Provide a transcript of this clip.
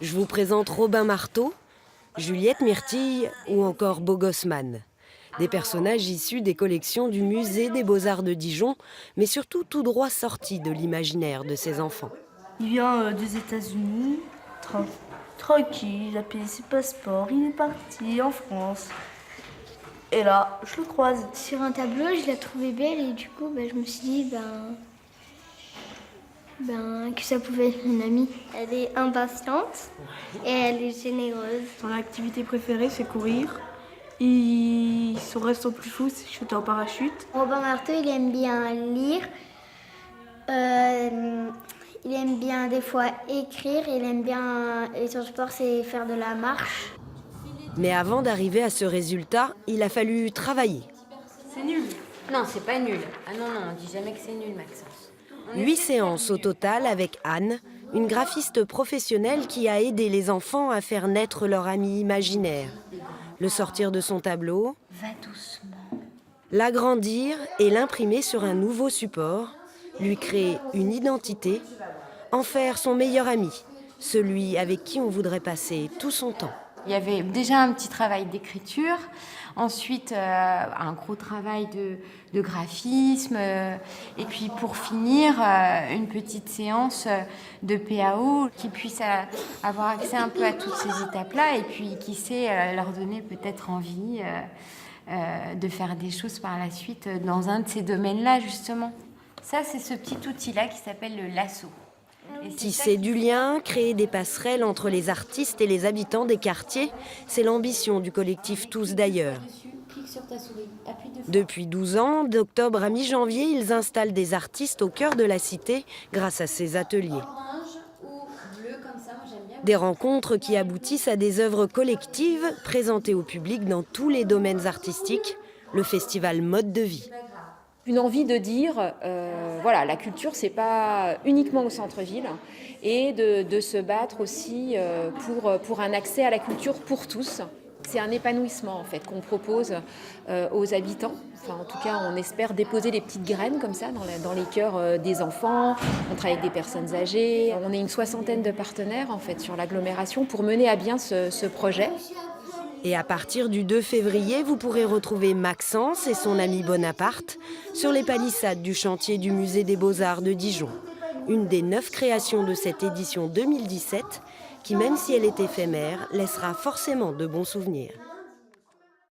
Je vous présente Robin Marteau, Juliette Myrtille ou encore Beau Gossman. Des personnages issus des collections du Musée des Beaux-Arts de Dijon, mais surtout tout droit sortis de l'imaginaire de ces enfants. Il vient des États-Unis, tranquille, il a payé ses passeports, il est parti en France. Et là, je le croise. Sur un tableau, je la trouvais belle et du coup, je me suis dit que ça pouvait être une amie. Elle est impatiente et elle est généreuse. Son activité préférée, c'est courir. Son reste au plus fou, c'est sauter en parachute. Robin Marteau, il aime bien lire. Il aime bien des fois écrire. Il aime bien, et son sport, c'est faire de la marche. Mais avant d'arriver à ce résultat, il a fallu travailler. C'est nul. Non, c'est pas nul. Ah non, on dit jamais que c'est nul, Maxence. 8 séances au total avec Anne, une graphiste professionnelle qui a aidé les enfants à faire naître leur ami imaginaire, le sortir de son tableau, Va doucement. l'agrandir et l'imprimer sur un nouveau support, lui créer une identité, en faire son meilleur ami, celui avec qui on voudrait passer tout son temps. Il y avait déjà un petit travail d'écriture, ensuite un gros travail de graphisme, et puis pour finir, une petite séance de PAO qui puisse avoir accès un peu à toutes ces étapes-là et puis qui sait leur donner peut-être envie de faire des choses par la suite dans un de ces domaines-là, justement. Ça, c'est ce petit outil-là qui s'appelle le lasso. Tisser du lien, créer des passerelles entre les artistes et les habitants des quartiers, c'est l'ambition du collectif Tous d'ailleurs. Depuis 12 ans, d'octobre à mi-janvier, ils installent des artistes au cœur de la cité grâce à ces ateliers. Des rencontres qui aboutissent à des œuvres collectives présentées au public dans tous les domaines artistiques, le festival Mode de vie. Une envie de dire, voilà, la culture, c'est pas uniquement au centre-ville, et de se battre aussi pour un accès à la culture pour tous. C'est un épanouissement en fait qu'on propose aux habitants. Enfin, en tout cas, on espère déposer des petites graines comme ça dans les cœurs des enfants. On travaille avec des personnes âgées. On est une 60aine de partenaires en fait sur l'agglomération pour mener à bien ce projet. Et à partir du 2 février, vous pourrez retrouver Maxence et son ami Bonaparte sur les palissades du chantier du Musée des Beaux-Arts de Dijon. Une des 9 créations de cette édition 2017 qui, même si elle est éphémère, laissera forcément de bons souvenirs.